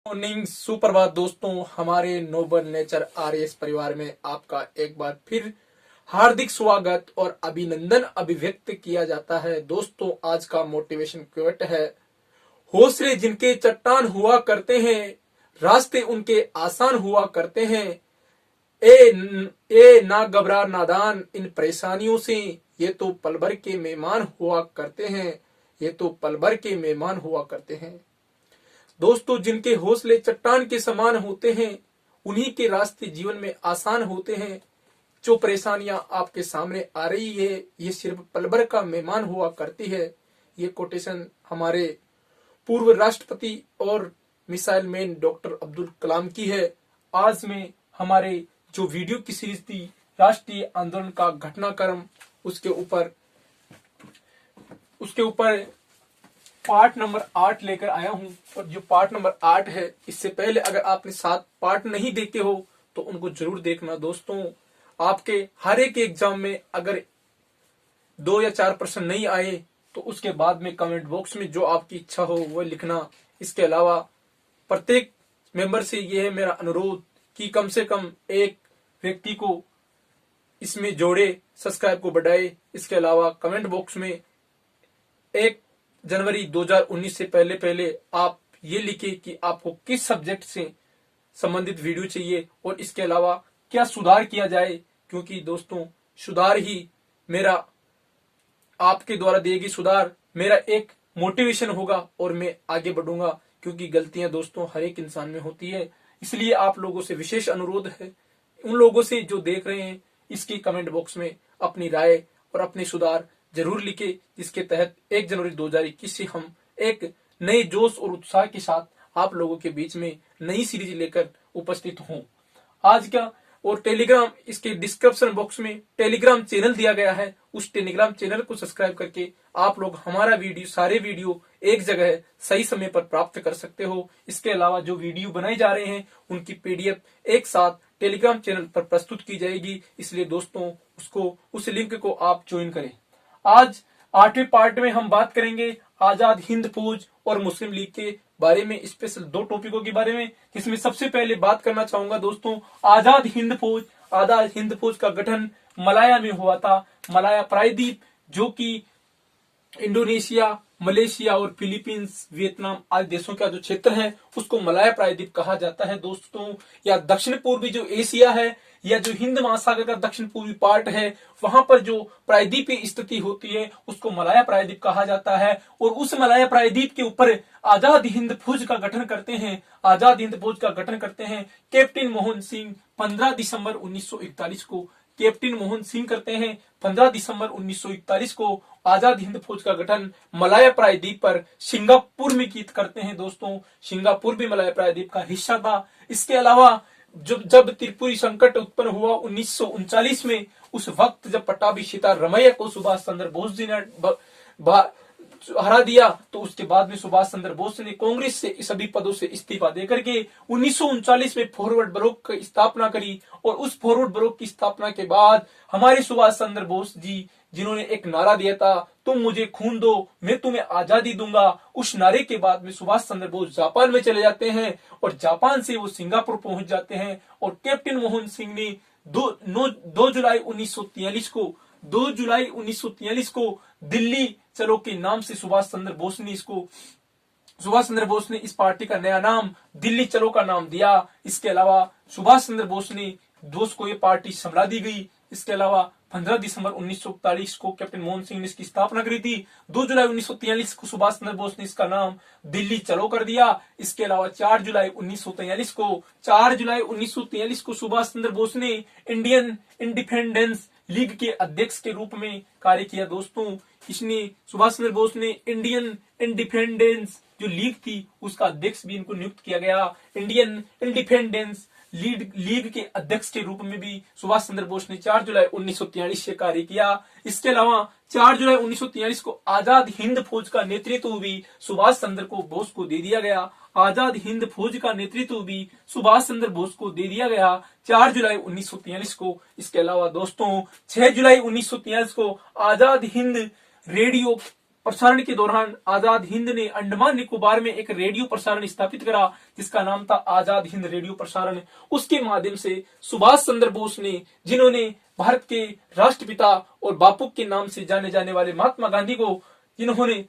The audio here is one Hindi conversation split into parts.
मॉर्निंग सुप्रभात दोस्तों, हमारे नोबल नेचर आरएस परिवार में आपका एक बार फिर हार्दिक स्वागत और अभिनंदन अभिव्यक्त किया जाता है। दोस्तों, आज का मोटिवेशन क्वेट है, हौसले जिनके चट्टान हुआ करते हैं, रास्ते उनके आसान हुआ करते हैं। ना घबरा नादान इन परेशानियों से, ये तो पल भर के मेहमान हुआ करते हैं, ये तो पल भर के मेहमान हुआ करते हैं। दोस्तों, जिनके हौसले चट्टान के समान होते हैं, उन्हीं के रास्ते जीवन में आसान होते हैं। जो परेशानियां आपके सामने आ रही है, ये सिर्फ पल भर का मेहमान हुआ करती है। ये कोटेशन हमारे पूर्व राष्ट्रपति और missile man doctor Abdul Kalam की है। आज में हमारे जो वीडियो की सीरीज थी राष्ट्रीय आंदोलन का घटनाक्रम, उसके ऊपर पार्ट नंबर 8 लेकर आया हूं। और जो पार्ट नंबर 8 है, इससे पहले अगर आपने 7 पार्ट नहीं देखे हो तो उनको जरूर देखना। दोस्तों, आपके हर एक एग्जाम में अगर 2 या 4 प्रश्न नहीं आए तो उसके बाद में कमेंट बॉक्स में जो आपकी इच्छा हो वो लिखना। इसके अलावा प्रत्येक मेंबर से यह है मेरा अनुरोध कि कम से कम एक व्यक्ति को इसमें जोड़े, सब्सक्राइब को बढ़ाए। इसके अलावा कमेंट बॉक्स में 1 जनवरी 2019 से पहले आप ये लिखे कि आपको किस सब्जेक्ट से संबंधित वीडियो चाहिए और इसके अलावा क्या सुधार किया जाए, क्योंकि दोस्तों सुधार ही मेरा, आपके द्वारा दिए गए सुधार मेरा एक मोटिवेशन होगा और मैं आगे बढ़ूंगा। क्योंकि गलतियां दोस्तों हर एक इंसान में होती है। इसलिए आप लोगों से विशेष अनुरोध है, उन लोगों से जो देख रहे हैं, इसकी कमेंट बॉक्स में अपनी राय और अपने सुधार जरूर लिखे, जिसके तहत 1 जनवरी 2021 से हम एक नए जोश और उत्साह के साथ आप लोगों के बीच में नई सीरीज लेकर उपस्थित हूं। आज का और टेलीग्राम, इसके डिस्क्रिप्शन बॉक्स में टेलीग्राम चैनल दिया गया है। उस टेलीग्राम चैनल को सब्सक्राइब करके आप लोग हमारा सारे वीडियो एक जगह सही समय पर प्राप्त कर सकते हो। इसके अलावा जो वीडियो बनाए जा रहे हैं उनकी पीडीएफ एक साथ टेलीग्राम चैनल पर प्रस्तुत की जाएगी। इसलिए दोस्तों उस लिंक को आप ज्वाइन करें। आज 8वें पार्ट में हम बात करेंगे आजाद हिंद फौज और मुस्लिम लीग के बारे में, स्पेशल 2 टॉपिकों के बारे में, जिसमें सबसे पहले बात करना चाहूंगा दोस्तों आजाद हिंद फौज। आजाद हिंद फौज का गठन मलाया में हुआ था। मलाया प्रायद्वीप, जो कि इंडोनेशिया, मलेशिया और फिलीपींस, वियतनाम आदि देशों का जो क्षेत्र है उसको मलाया प्रायद्वीप कहा जाता है दोस्तों। या दक्षिण पूर्वी जो एशिया है, या जो हिंद महासागर का दक्षिण पूर्वी पार्ट है, वहां पर जो प्रायद्वीपीय स्थिति होती है उसको मलाया प्रायद्वीप कहा जाता है। और उस मलाया प्रायद्वीप के ऊपर आजाद हिंद फौज का गठन करते हैं। आजाद हिंद फौज का गठन करते हैं कैप्टन मोहन सिंह 15 दिसंबर 1941 को। कैप्टन मोहन सिंह करते हैं 15 दिसंबर 1941 को आजाद हिंद फौज का गठन मलाया प्रायद्वीप पर सिंगापुर में करते हैं दोस्तों। सिंगापुर भी मलाया प्रायद्वीप का हिस्सा था। इसके अलावा जब त्रिपुरी संकट उत्पन्न हुआ 1939 में, उस वक्त जब पट्टाभी सीतारमैया को सुभाष चंद्र बोस जी ने हरा दिया, तो उसके बाद में सुभाष चंद्र बोस ने कांग्रेस से सभी पदों से इस्तीफा देकर के 1939 में फॉरवर्ड ब्लॉक की स्थापना करी। और उस फॉरवर्ड ब्लॉक की स्थापना के बाद हमारे सुभाष चंद्र बोस जी, जिन्होंने एक नारा दिया था, तुम मुझे खून दो मैं तुम्हें आजादी दूंगा, उस नारे के बाद में सुभाष चंद्र बोस जापान में चले जाते हैं और जापान से वो सिंगापुर पहुंच जाते हैं। और कैप्टन मोहन सिंह ने 2 जुलाई 1943 को दिल्ली चलो के नाम से सुभाष चंद्र बोस ने इस पार्टी का नया नाम दिल्ली चलो का नाम दिया। इसके अलावा सुभाष चंद्र बोस को ये पार्टी संभला दी गई। इसके अलावा 15 दिसंबर 1941 को कैप्टन मोहन सिंह ने इसकी स्थापना करी थी। 2 जुलाई 1943 को सुभाष चंद्र बोस ने इसका नाम दिल्ली चलो कर दिया। इसके अलावा 4 जुलाई 1943 को सुभाष चंद्र बोस ने इंडियन इंडिपेंडेंस लीग के अध्यक्ष के रूप में कार्य किया दोस्तों। सुभाष चंद्र बोस ने इंडियन इंडिपेंडेंस जो लीग थी उसका अध्यक्ष भी इनको नियुक्त किया गया। इंडियन इंडिपेंडेंस लीग के अध्यक्ष के रूप में भी सुभाष चंद्र बोस ने 4 जुलाई 1943 से कार्य किया। इसके अलावा 4 जुलाई 1943 को आजाद हिंद फौज का नेतृत्व भी सुभाष चंद्र बोस को दे दिया गया। आजाद हिंद फौज का नेतृत्व भी सुभाष चंद्र बोस को दे दिया गया 4 जुलाई 1943 को। इसके अलावा दोस्तों 6 जुलाई 1943 को आजाद हिंद रेडियो प्रसारण के दौरान आजाद हिंद ने अंडमान निकोबार में एक रेडियो प्रसारण स्थापित करा जिसका नाम था आजाद हिंद रेडियो प्रसारण। उसके माध्यम से सुभाष चंद्र बोस ने, जिन्होंने भारत के राष्ट्रपिता और बापू के नाम से जाने जाने वाले महात्मा गांधी को जिन्होंने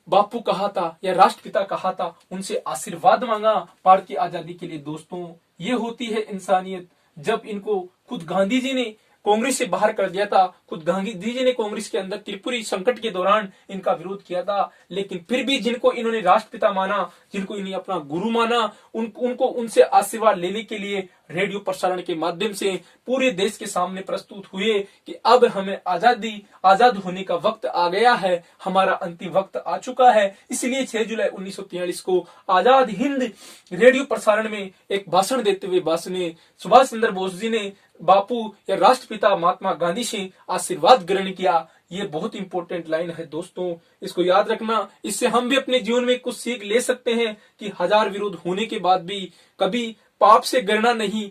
बापू कहा था या राष्ट्रपिता कहा था, उनसे आशीर्वाद मांगा भारत की आजादी के लिए। दोस्तों, ये होती है इंसानियत। जब इनको खुद गांधी जी ने कांग्रेस से बाहर कर दिया था, खुद गांधी जी ने कांग्रेस के अंदर त्रिपुरी संकट के दौरान इनका विरोध किया था, लेकिन फिर भी जिनको इन्होंने राष्ट्रपिता माना, जिनको इन्हें अपना गुरु माना, उनको उनसे आशीर्वाद लेने के लिए रेडियो प्रसारण के माध्यम से पूरे देश के सामने प्रस्तुत हुए कि अब हमें आजाद होने का वक्त आ गया है, हमारा अंतिम वक्त आ चुका है। इसलिए 6 जुलाई 1943 को आजाद हिंद रेडियो प्रसारण में एक भाषण देते हुए सुभाष चंद्र बोस जी ने बापू या राष्ट्रपिता महात्मा गांधी से आशीर्वाद ग्रहण किया। ये बहुत इंपॉर्टेंट लाइन है दोस्तों, इसको याद रखना। इससे हम भी अपने जीवन में कुछ सीख ले सकते हैं कि हजार विरोध होने के बाद भी कभी पापी से गिरना नहीं,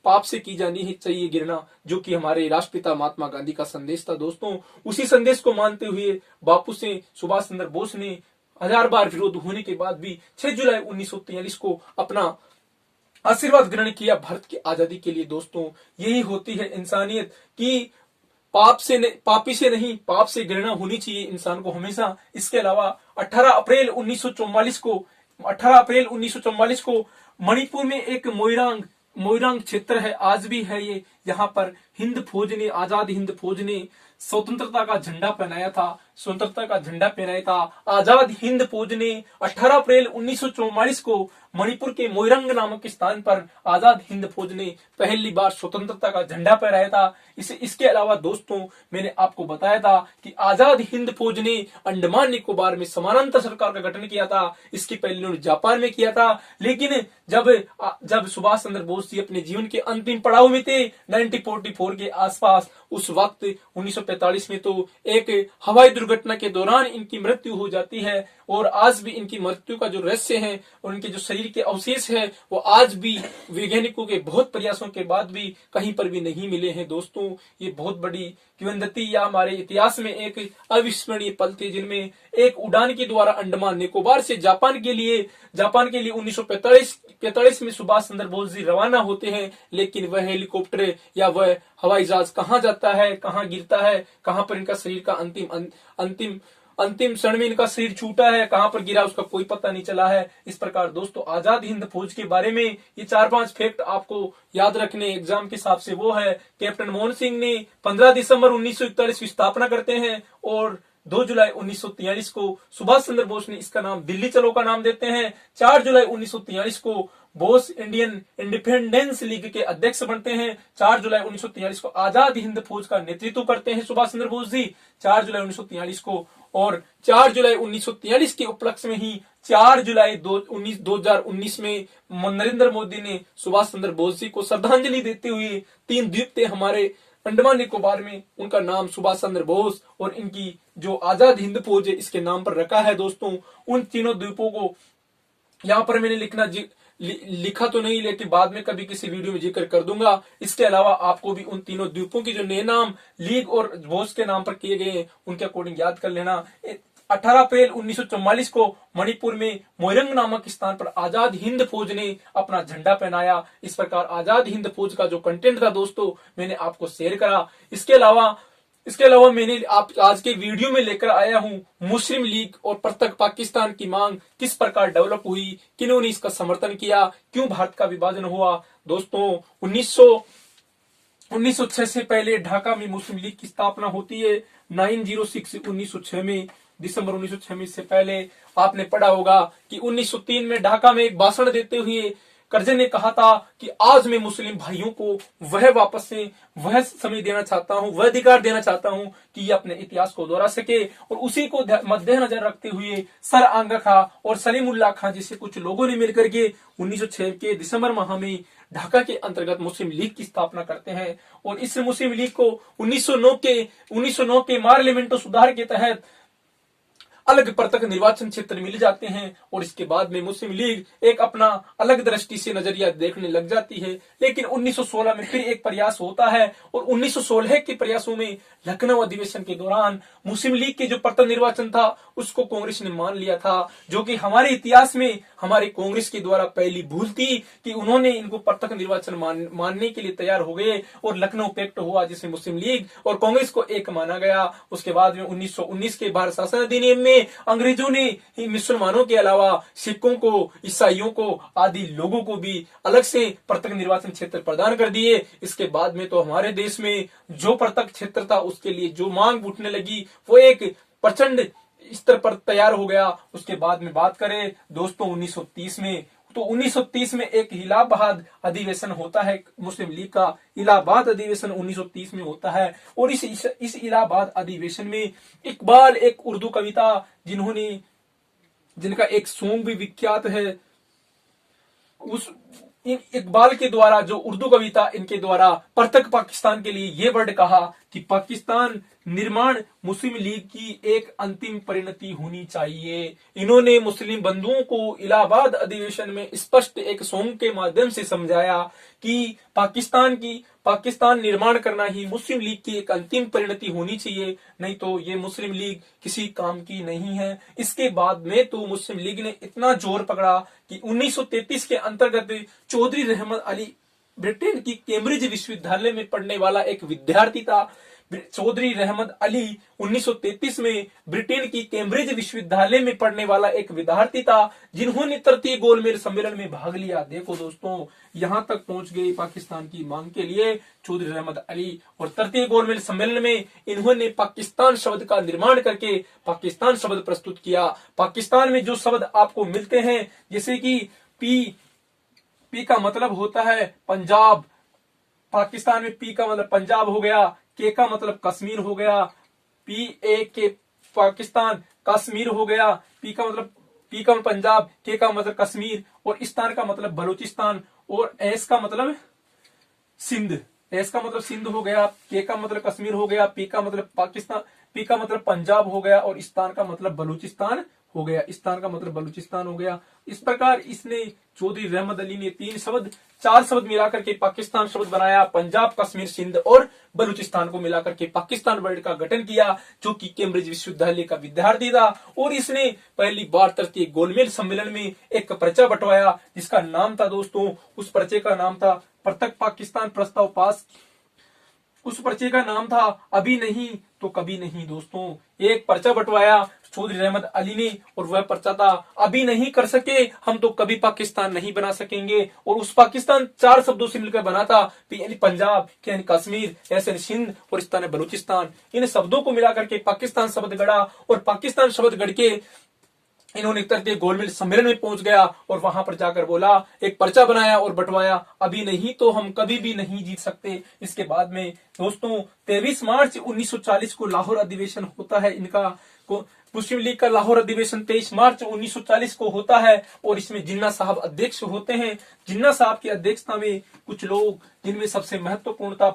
पाप से की जानी ही चाहिए गिरना, जो कि हमारे राष्ट्रपिता महात्मा गांधी का संदेश था। दोस्तों, उसी संदेश को मानते हुए बापू से सुभाष चंद्र बोस ने हजार बार विरोध होने के बाद भी 6 जुलाई 1943 को अपना आशीर्वाद ग्रहण किया भारत की आजादी के लिए। दोस्तों, यही होती है इंसानियत कि पापी से नहीं, पाप से घृणा होनी चाहिए इंसान को हमेशा। इसके अलावा 18 अप्रैल 1944 को मणिपुर में एक मोइरांग क्षेत्र है, आज भी है ये, यहाँ पर आजाद हिंद फौज ने स्वतंत्रता का झंडा पहनाया था। आजाद हिंद फौज ने 18 अप्रैल 1944 को मणिपुर के मोइरंग नामक स्थान पर आजाद हिंद फौज ने पहली बार स्वतंत्रता का झंडा फहराया था। इसके अलावा दोस्तों, मैंने आपको बताया था कि आजाद हिंद फौज ने अंडमान निकोबार में समानांतर सरकार का गठन किया था। इसके पहले उन्होंने जापान में किया था, लेकिन जब सुभाष चंद्र बोस जी अपने जीवन के अंतिम पड़ाव में थे 1944 के आसपास, उस वक्त 1945 में तो एक हवाई दुर्घटना के दौरान इनकी मृत्यु हो जाती है। और आज भी इनकी मृत्यु का जो रहस्य है और उनके जो शरीर के अवशेष है वो आज भी वैज्ञानिकों के बहुत प्रयासों के बाद भी कहीं पर भी नहीं मिले हैं। दोस्तों, ये बहुत बड़ी किंवदंती या हमारे इतिहास में एक अविस्मरणीय पल थे, जिनमें एक उड़ान के द्वारा अंडमान निकोबार से जापान के लिए 1945 में सुभाष चंद्र बोस जी रवाना होते हैं। लेकिन वह हेलीकॉप्टर या वह हवाई जहाज कहाँ जाता है, कहाँ गिरता है, कहाँ पर इनका शरीर का अंतिम क्षण में इनका शरीर छूटा है, कहां पर गिरा, उसका कोई पता नहीं चला है। इस प्रकार दोस्तों, आजाद हिंद फौज के बारे में ये 4-5 फैक्ट आपको याद रखने एग्जाम के हिसाब से वो है। कैप्टन मोहन सिंह ने 15 दिसंबर 1941 की स्थापना करते हैं और 2 जुलाई 1943 को सुभाष चंद्र बोस ने इसका नाम दिल्ली चलो का नाम देते हैं। 4 जुलाई 1943 को बोस इंडियन इंडिपेंडेंस लीग के अध्यक्ष बनते हैं। 4 जुलाई 1943 को आजाद हिंद फौज का नेतृत्व करते हैं सुभाष चंद्र बोस जी 4 जुलाई 1943 को। और 4 जुलाई 1943 के उपलक्ष्य में ही 4 जुलाई 2019 में नरेंद्र मोदी ने सुभाष चंद्र बोस जी को श्रद्धांजलि देते हुए 3 द्वीप थे हमारे अंडमान निकोबार में, उनका नाम सुभाष चंद्र बोस और इनकी जो आजाद हिंद फौज है इसके नाम पर रखा है। दोस्तों, उन तीनों द्वीपों को यहाँ पर मैंने लिखा तो नहीं, लेकिन बाद में कभी किसी वीडियो में जिक्र कर दूंगा। इसके अलावा आपको भी उन तीनों द्वीपों की जो नए नाम लीग और बोस के नाम पर किए गए हैं उनके अकॉर्डिंग याद कर लेना। 18 अप्रैल 1944 को मणिपुर में मोइरंग नामक स्थान पर आजाद हिंद फौज ने अपना झंडा पहनाया। इस प्रकार आजाद हिंद फौज का जो कंटेंट था दोस्तों, मैंने आपको शेयर करा। इसके अलावा मैंने आज के वीडियो में लेकर आया हूं मुस्लिम लीग और पृथक पाकिस्तान की मांग किस प्रकार डेवलप हुई, किन्होंने इसका समर्थन किया, क्यों भारत का विभाजन हुआ। दोस्तों, 1906 से पहले ढाका में मुस्लिम लीग की स्थापना होती है। 906 1906 में, दिसंबर 1906 में। इससे पहले आपने पढ़ा होगा कि 1903 में ढाका में एक भाषण देते हुए करजई ने कहा था कि आज मैं मुस्लिम भाइयों को वह समय देना चाहता हूं, वह अधिकार देना चाहता हूं कि ये अपने इतिहास को दोहरा सके। और उसी को मद्देनजर रखते हुए सर आंगा खां और सलीमुल्लाह खां जैसे कुछ लोगों ने मिलकर के 1906 के दिसंबर माह में ढाका के अंतर्गत मुस्लिम लीग की स्थापना करते हैं। और इस मुस्लिम लीग को 1909 के मार्लिमेंटो सुधार के तहत अलग पृथक निर्वाचन क्षेत्र मिल जाते हैं और इसके बाद में मुस्लिम लीग एक अपना अलग दृष्टि से नजरिया देखने लग जाती है। लेकिन 1916 में फिर एक प्रयास होता है और 1916 के प्रयासों में लखनऊ अधिवेशन के दौरान मुस्लिम लीग के जो पृथक निर्वाचन था उसको कांग्रेस ने मान लिया था, जो कि हमारे इतिहास में हमारे कांग्रेस के द्वारा पहली भूल थी कि उन्होंने इनको पृथक निर्वाचन मानने के लिए तैयार हो गए और लखनऊ पैक्ट हुआ जिसमें मुस्लिम लीग और कांग्रेस को एक माना गया। उसके बाद में 1919 के भारत शासन अधिनियम में अंग्रेजों ने मुसलमानों के अलावा सिखों को, ईसाइयों को आदि लोगों को भी अलग से पृथक निर्वाचन क्षेत्र प्रदान कर दिए। इसके बाद में तो हमारे देश में जो पृथक क्षेत्र था उसके लिए जो मांग उठने लगी वो एक प्रचंड स्तर पर तैयार हो गया। उसके बाद में बात करें दोस्तों 1930 में, तो 1930 में एक इलाहाबाद अधिवेशन होता है मुस्लिम लीग का। इलाहाबाद अधिवेशन 1930 में होता है और इस इलाहाबाद अधिवेशन में इकबाल एक उर्दू कविता जिनका एक सॉन्ग भी विख्यात है, उस इकबाल के द्वारा जो उर्दू कविता इनके द्वारा पृथक पाकिस्तान के लिए ये वर्ड कहा कि पाकिस्तान निर्माण मुस्लिम लीग की एक अंतिम परिणति होनी चाहिए। इन्होंने मुस्लिम बंधुओं को इलाहाबाद अधिवेशन में स्पष्ट एक सॉन्ग के माध्यम से समझाया कि पाकिस्तान निर्माण करना ही मुस्लिम लीग की एक अंतिम परिणति होनी चाहिए, नहीं तो ये मुस्लिम लीग किसी काम की नहीं है। इसके बाद में तो मुस्लिम लीग ने इतना जोर पकड़ा कि 1933 के अंतर्गत चौधरी रहमत अली ब्रिटेन की कैम्ब्रिज विश्वविद्यालय में पढ़ने वाला एक विद्यार्थी था। चौधरी रहमत अली 1933 में ब्रिटेन की कैम्ब्रिज विश्वविद्यालय में पढ़ने वाला एक विद्यार्थी था जिन्होंने तृतीय गोलमेज सम्मेलन में भाग लिया। देखो दोस्तों, यहां तक पहुंच गए पाकिस्तान की मांग के लिए चौधरी रहमत अली, और तृतीय गोलमेज सम्मेलन में इन्होंने पाकिस्तान शब्द का निर्माण करके पाकिस्तान शब्द प्रस्तुत किया। पाकिस्तान में जो शब्द आपको मिलते हैं जैसे कि पी का मतलब होता है पंजाब, पाकिस्तान में पी का मतलब पंजाब हो गया, के का मतलब कश्मीर हो गया, के पाकिस्तान, कश्मीर हो गया, पी का मतलब पंजाब, के का मतलब कश्मीर, और स्थान का मतलब बलूचिस्तान, और एस का मतलब सिंध, एस का मतलब सिंध हो गया, के का मतलब कश्मीर हो गया, पी का मतलब पाकिस्तान, पी का मतलब पंजाब हो गया, और स्थान का मतलब बलूचिस्तान हो गया, स्थान का मतलब बलूचिस्तान हो गया। इस प्रकार इसने चौधरी रहमत अली ने चार शब्द मिलाकर के पाकिस्तान शब्द बनाया। पंजाब, कश्मीर, सिंध और बलूचिस्तान को मिलाकर के पाकिस्तान वर्ड का गठन किया, जो कि कैम्ब्रिज विश्वविद्यालय का विद्यार्थी था। और इसने पहली बार तृतीय गोलमेज सम्मेलन में एक पर्चा बंटवाया जिसका नाम था दोस्तों, उस पर्चे का नाम था पृथक पाकिस्तान प्रस्ताव पास। उस पर्चे का नाम था अभी नहीं तो कभी नहीं। दोस्तों, एक पर्चा बंटवाया चौधरी रहमत अली ने और वह पर्चा था अभी नहीं कर सके हम तो कभी पाकिस्तान नहीं बना सकेंगे। और उस पाकिस्तान चार शब्दों से मिलकर बना था, यानी पंजाब, यानी कश्मीर, ऐसे सिंध और स्थान बलूचिस्तान। इन शब्दों को मिलाकर के पाकिस्तान शब्द गढ़ा और पाकिस्तान शब्द गढ़ के इन्होंने तृतीय गोलमेज सम्मेलन में पहुंच गया और वहां पर जाकर बोला, एक पर्चा बनाया और बंटवाया, अभी नहीं तो हम कभी भी नहीं जीत सकते। इसके बाद में दोस्तों 23 मार्च 1940 को लाहौर अधिवेशन होता है इनका, मुस्लिम लीग का लाहौर अधिवेशन 23 मार्च 1940 को होता है और इसमें जिन्ना साहब अध्यक्ष होते हैं। जिन्ना साहब की अध्यक्षता में कुछ लोग, जिनमें सबसे महत्वपूर्ण था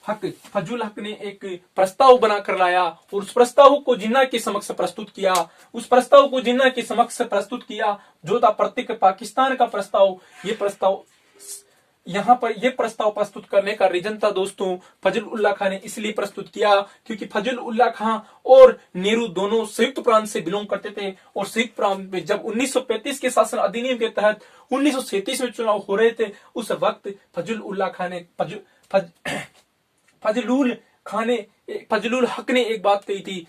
फजुल हक ने एक प्रस्ताव बनाकर लाया और उस प्रस्ताव को जिन्ना के समक्ष प्रस्तुत किया। उस प्रस्ताव को जिन्ना के समक्ष प्रस्तुत किया जो था प्रत्येक पाकिस्तान का प्रस्ताव। ये प्रस्ताव यहाँ पर यह प्रस्ताव प्रस्तुत करने का रीजन था दोस्तों, फजल उल्लाह खां ने इसलिए प्रस्तुत किया क्योंकि फजल उल्लाह खां और नेहरू दोनों संयुक्त प्रांत से बिलोंग करते थे और संयुक्त प्रांत में जब 1935 के शासन अधिनियम के तहत 1937 में चुनाव हो रहे थे, उस वक्त फजलुल हक ने एक बात कही थी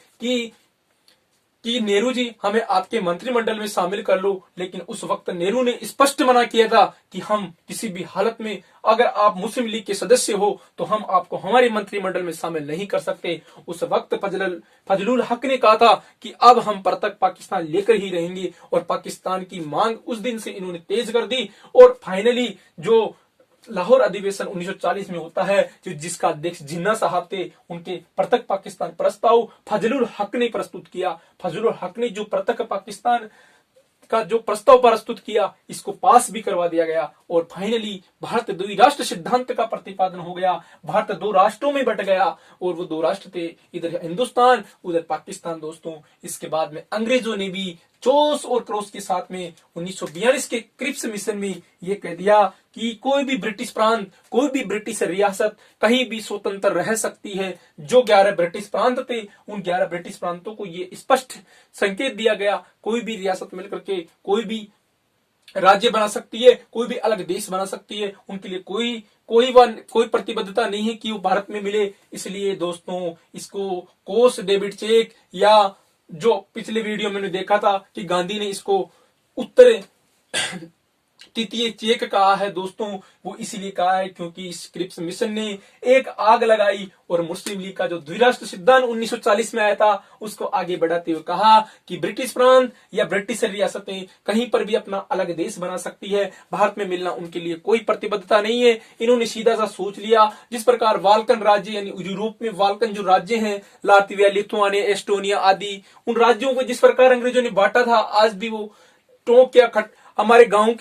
कि नेहरू जी हमें आपके मंत्रिमंडल में शामिल कर लो। लेकिन उस वक्त नेहरू ने स्पष्ट मना किया था कि हम किसी भी हालत में, अगर आप मुस्लिम लीग के सदस्य हो तो हम आपको हमारे मंत्रिमंडल में शामिल नहीं कर सकते। उस वक्त फजलुल हक ने कहा था कि अब हम पृथक पाकिस्तान लेकर ही रहेंगे और पाकिस्तान की मांग उस दिन से इन्होंने तेज कर दी और फाइनली जो लाहौर अधिवेशन 1940 में होता है, जिसका अध्यक्ष जिन्ना साहब थे, उनके पृथक पाकिस्तान प्रस्ताव फजलुल हक ने प्रस्तुत किया। फजलुल हक ने जो पृथक पाकिस्तान का जो प्रस्ताव प्रस्तुत किया इसको पास भी करवा दिया गया और फाइनली भारत द्विराष्ट्र सिद्धांत का प्रतिपादन हो गया। भारत दो राष्ट्रों में बट गया और वो दो राष्ट्र थे, इधर हिंदुस्तान उधर पाकिस्तान। दोस्तों इसके बाद में अंग्रेजों ने भी जोश और क्रोश के साथ में 1942 के क्रिप्स मिशन में ये कह दिया कि कोई भी ब्रिटिश प्रांत, कोई भी ब्रिटिश रियासत कहीं भी स्वतंत्र रह सकती है। जो 11 ब्रिटिश प्रांत थे उन 11 ब्रिटिश प्रांतों को ये स्पष्ट संकेत दिया गया, कोई भी रियासत मिलकर के कोई भी राज्य बना सकती है, कोई भी अलग देश बना सकती है, उनके लिए कोई प्रतिबद्धता नहीं है कि वो भारत में मिले। इसलिए दोस्तों इसको कोस डेविड चेक, या जो पिछले वीडियो मैंने देखा था कि गांधी ने इसको उत्तर तृतीय चेक कहा है दोस्तों, वो इसीलिए कहा है क्योंकि इस क्रिप्स मिशन ने एक आग लगाई और मुस्लिम लीग का जो द्विराष्ट्र सिद्धांत 1940 में आया था उसको आगे बढ़ाते हुए कहा कि ब्रिटिश प्रांत या ब्रिटिश रियासतें कहीं पर भी अपना अलग देश बना सकती है, भारत में मिलना उनके लिए कोई प्रतिबद्धता नहीं है। इन्होंने सीधा सा सोच लिया, जिस प्रकार बाल्कन राज्य यानी यूरोप में बाल्कन जो राज्य हैं, लातविया, लिथुआनिया, एस्टोनिया आदि, उन राज्यों को जिस प्रकार अंग्रेजों ने बांटा था, आज भी वो टोंक या हमारे गांव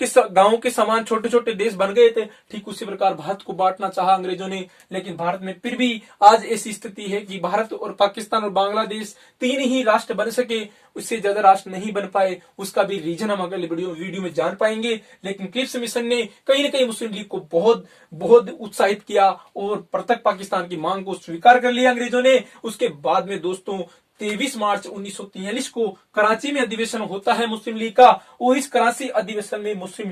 के समान छोटे छोटे देश बन गए थे, ठीक उसी प्रकार भारत को बांटना चाहा अंग्रेजों ने। लेकिन भारत में फिर भी आज ऐसी स्थिति है कि भारत और पाकिस्तान और बांग्लादेश 3 ही राष्ट्र बन सके, उससे ज्यादा राष्ट्र नहीं बन पाए। उसका भी रीजन हम अगले वीडियो में जान पाएंगे। लेकिन क्रिप्स मिशन ने कहीं ना कहीं मुस्लिम लीग को बहुत बहुत उत्साहित किया और पृथक पाकिस्तान की मांग को स्वीकार कर लिया अंग्रेजों ने। उसके बाद में दोस्तों 23 मार्च 1943 को कराची में अधिवेशन होता है मुस्लिम लीग का, और इस कराची अधिवेशन में मुस्लिम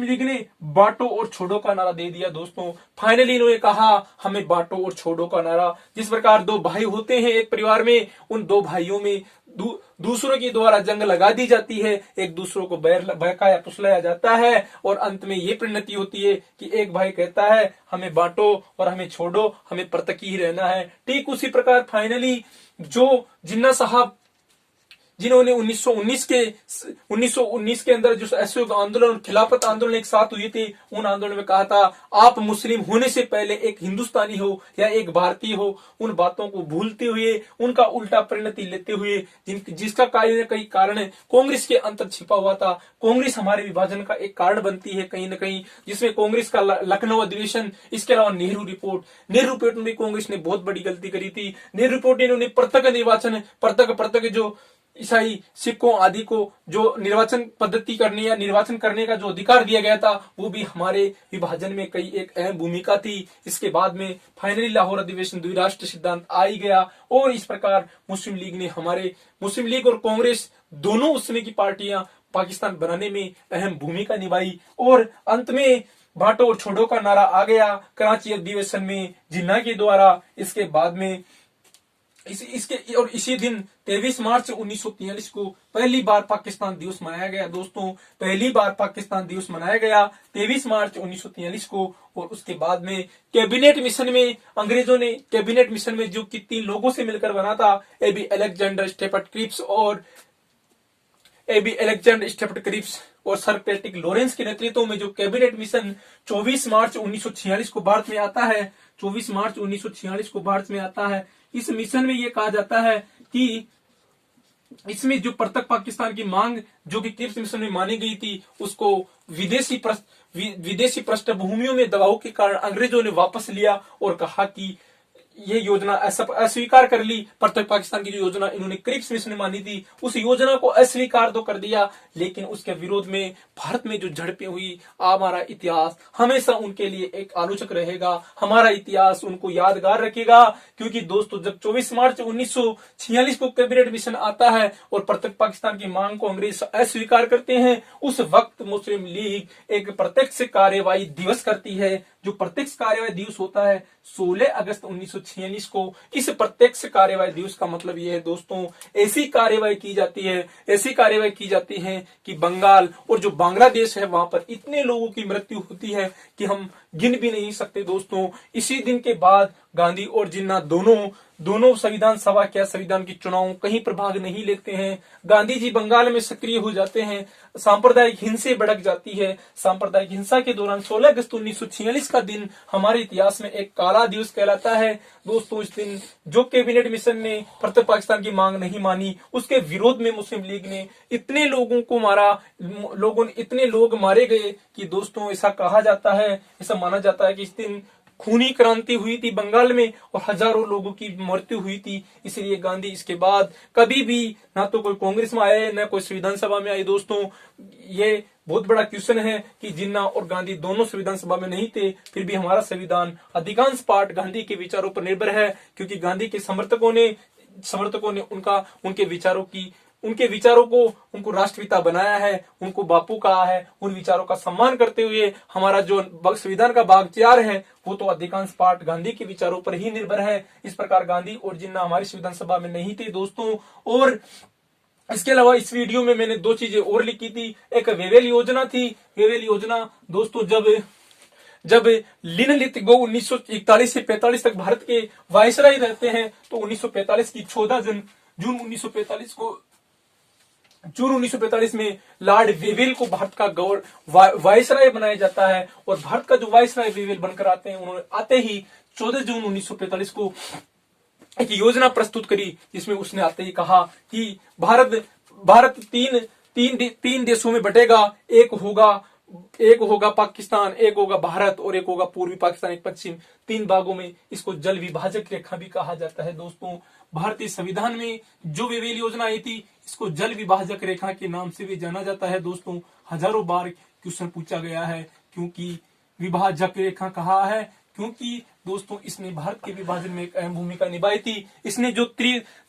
लीग ने बांटो और छोड़ो का नारा दे दिया दोस्तों। फाइनली इन्होंने कहा हमें बांटो और छोड़ो का नारा। जिस प्रकार 2 भाई होते हैं एक परिवार में, उन 2 भाइयों में दूसरों के द्वारा जंग लगा दी जाती है, एक दूसरों को बहकाया फुसलाया जाता है और अंत में ये परिणति होती है कि एक भाई कहता है हमें बांटो और हमें छोड़ो, हमें पृथक ही रहना है। ठीक उसी प्रकार फाइनली जो जिन्ना साहब, जिन्होंने 1919 के अंदर जो असहयोग आंदोलन और खिलाफत आंदोलन एक साथ हुए थे, उन आंदोलन में कहा था आप मुस्लिम होने से पहले एक हिंदुस्तानी हो या एक भारतीय हो। उन बातों को भूलते हुए, उनका उल्टा परिणति लेते हुए, जिसका कहीं न कहीं कारण कांग्रेस के अंतर छिपा हुआ था। कांग्रेस हमारे विभाजन का एक कारण बनती है कहीं न कहीं, जिसमें कांग्रेस का लखनऊ अधिवेशन, इसके अलावा नेहरू रिपोर्ट में कांग्रेस ने बहुत बड़ी गलती करी थी। नेहरू रिपोर्ट ने इन्होंने पृथक जो ईसाई सिखों आदि को जो निर्वाचन पद्धति करने या निर्वाचन करने का जो अधिकार दिया गया था, वो भी हमारे विभाजन में कई एक अहम भूमिका थी। इसके बाद में फाइनली लाहौर अधिवेशन द्विराष्ट्र सिद्धांत आ ही गया और इस प्रकार मुस्लिम लीग और कांग्रेस दोनों उस समय की पार्टियां पाकिस्तान बनाने में अहम भूमिका निभाई और अंत में बांटो और छोड़ो का नारा आ गया कराची अधिवेशन में जिन्ना के द्वारा। इसके बाद में इसी दिन 23 मार्च 1943 को पहली बार पाकिस्तान दिवस मनाया गया दोस्तों। पहली बार पाकिस्तान दिवस मनाया गया 23 मार्च 1943 को। और उसके बाद में कैबिनेट मिशन में अंग्रेजों ने कैबिनेट मिशन में जो कि 3 लोगों से मिलकर बना था, एबी अलेक्जेंडर स्टेफर्ड क्रिप्स और सर पैट्रिक लॉरेंस के नेतृत्व में जो कैबिनेट मिशन 24 मार्च 1946 को भारत में आता है, 24 मार्च 1946 को भारत में आता है। इस मिशन में यह कहा जाता है कि इसमें जो पृथक पाकिस्तान की मांग जो कि क्रिप्स मिशन में मानी गई थी, उसको विदेशी पृष्ठभूमियों में दबाव के कारण अंग्रेजों ने वापस लिया और कहा कि ये योजना अस्वीकार कर ली। पृथक पाकिस्तान की जो योजना इन्होंने क्रिप्स मिशन में मानी थी, उस योजना को अस्वीकार तो कर दिया, लेकिन उसके विरोध में भारत में जो झड़पें हुई, हमारा इतिहास हमेशा उनके लिए एक आलोचक रहेगा। हमारा इतिहास उनको यादगार रखेगा, क्योंकि दोस्तों जब 24 मार्च 1946 को कैबिनेट मिशन आता है और पृथक पाकिस्तान की मांग को अंग्रेज अस्वीकार करते हैं, उस वक्त मुस्लिम लीग एक प्रत्यक्ष कार्यवाही दिवस करती है। जो प्रत्यक्ष कार्यवाही दिवस होता है 16 अगस्त 1946 को। इस प्रत्यक्ष कार्यवाही दिवस का मतलब यह है दोस्तों, ऐसी कार्यवाही की जाती है कि बंगाल और जो बांग्लादेश है वहां पर इतने लोगों की मृत्यु होती है कि हम गिन भी नहीं सकते दोस्तों। इसी दिन के बाद गांधी और जिन्ना दोनों दोनों संविधान सभा क्या संविधान के चुनाव कहीं पर भाग नहीं लेते हैं। गांधी जी बंगाल में सक्रिय हो जाते हैं, सांप्रदायिक हिंसा भड़क जाती है। सांप्रदायिक हिंसा के दौरान 16 अगस्त 1946 का दिन हमारे इतिहास में एक काला दिवस कहलाता है। दोस्तों इस दिन जो कैबिनेट मिशन ने पृथक पाकिस्तान की मांग नहीं मानी, उसके विरोध में मुस्लिम लीग ने इतने लोगों को मारा, इतने लोग मारे गए कि दोस्तों ऐसा कहा जाता है, ऐसा माना जाता है कि इस दिन खूनी क्रांति हुई थी बंगाल में और हजारों लोगों की मृत्यु हुई थी। इसलिए गांधी इसके बाद कभी भी ना तो कोई कांग्रेस में आए ना कोई संविधान सभा में आए। दोस्तों ये बहुत बड़ा क्वेश्चन है कि जिन्ना और गांधी दोनों संविधान सभा में नहीं थे, फिर भी हमारा संविधान अधिकांश पार्ट गांधी के विचारों पर निर्भर है, क्योंकि गांधी के समर्थकों ने उनके विचारों को उनको राष्ट्रपिता बनाया है, उनको बापू कहा है। उन विचारों का सम्मान करते हुए हमारा जो संविधान का भाग 4 है वो तो अधिकांश पार्ट गांधी के विचारों पर ही निर्भर है। इस प्रकार गांधी और जिन्ना हमारी संविधान सभा में नहीं थे दोस्तों। और इसके अलावा इस वीडियो में मैंने 2 चीजें और लिखी थी। एक वेवेल योजना थी। वेवेल योजना दोस्तों जब लिनलित गो 1941 से 45 तक भारत के वायसराय रहते हैं, तो 1945 की 14 जून 1945 में लॉर्ड वेवेल को भारत का वायसराय बनाया जाता है। और भारत का जो वायसराय वेवेल बनकर आते हैं, उन्होंने आते ही 14 जून 1945 को एक योजना प्रस्तुत करी, जिसमें उसने आते ही कहा कि भारत तीन देशों में बटेगा। एक होगा पाकिस्तान, एक होगा भारत और एक होगा पूर्वी पाकिस्तान, एक पश्चिम। 3 भागों में इसको जल विभाजक रेखा भी कहा जाता है। दोस्तों भारतीय संविधान में जो वेवेल योजना आई थी, इसको जल विभाजक रेखा के नाम से भी जाना जाता है। दोस्तों हजारों बार क्वेश्चन पूछा गया है क्योंकि विभाजक रेखा कहा है, क्योंकि दोस्तों इसने भारत के विभाजन में एक अहम भूमिका निभाई थी। इसने जो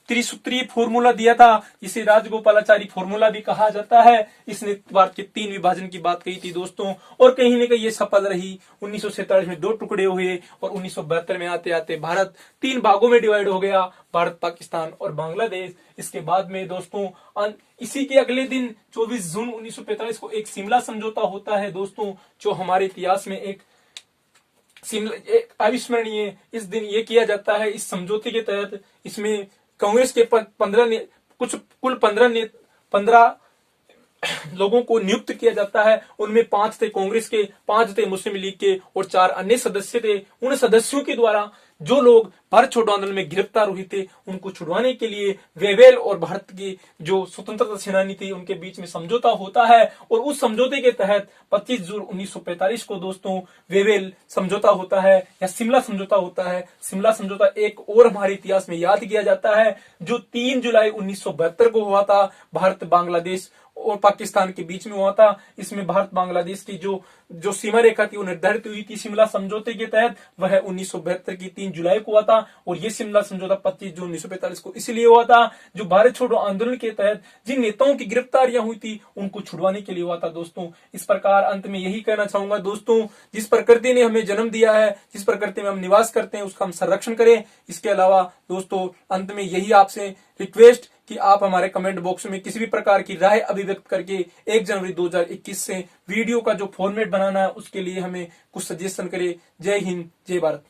त्रिसूत्रीय फॉर्मूला दिया था, इसे राजगोपालाचारी फॉर्मूला भी कहा जाता है। इसने भारत के 3 विभाजन की बात कही थी दोस्तों, और कहीं न कहीं ये सफल रही। 1947 में 2 टुकड़े हुए और 1972 में आते आते भारत 3 भागों में डिवाइड हो गया, भारत, पाकिस्तान और बांग्लादेश। इसके बाद में दोस्तों इसी के अगले दिन 24 जून 1945 को एक शिमला समझौता होता है दोस्तों, जो हमारे इतिहास में एक अविस्मरणीय। इस दिन ये किया जाता है, इस समझौते के तहत इसमें कांग्रेस के 15 लोगों को नियुक्त किया जाता है। उनमें 5 थे कांग्रेस के, 5 थे मुस्लिम लीग के और 4 अन्य सदस्य थे। उन सदस्यों के द्वारा जो लोग भारत छोड़ो आंदोलन में गिरफ्तार हुए थे, उनको छुड़वाने के लिए वेवेल और भारत की जो स्वतंत्रता सेनानी थी उनके बीच में समझौता होता है। और उस समझौते के तहत 25 जून 1945 को दोस्तों वेवेल समझौता होता है या शिमला समझौता होता है। शिमला समझौता एक और हमारे इतिहास में याद किया जाता है, जो 3 जुलाई 1972 को हुआ था, भारत, बांग्लादेश और पाकिस्तान के बीच में हुआ था। इसमें भारत बांग्लादेश की जो सीमा रेखा थी वो निर्धारित हुई थी शिमला समझौते के तहत, वह 1972 की 3 जुलाई को हुआ था। और ये शिमला समझौता 25 जून 1945 को इसलिए हुआ था, जो भारत छोड़ो आंदोलन के तहत जिन नेताओं की गिरफ्तारियां हुई थी उनको छुड़वाने के लिए हुआ था दोस्तों। इस प्रकार अंत में यही कहना चाहूंगा दोस्तों, जिस प्रकृति ने हमें जन्म दिया है, जिस प्रकृति में हम निवास करते हैं, उसका हम संरक्षण करें। इसके अलावा दोस्तों अंत में यही आपसे रिक्वेस्ट कि आप हमारे कमेंट बॉक्स में किसी भी प्रकार की राय अभिव्यक्त करके 1 जनवरी 2021 से वीडियो का जो फॉर्मेट बनाना है उसके लिए हमें कुछ सजेशन करें। जय हिंद, जय भारत।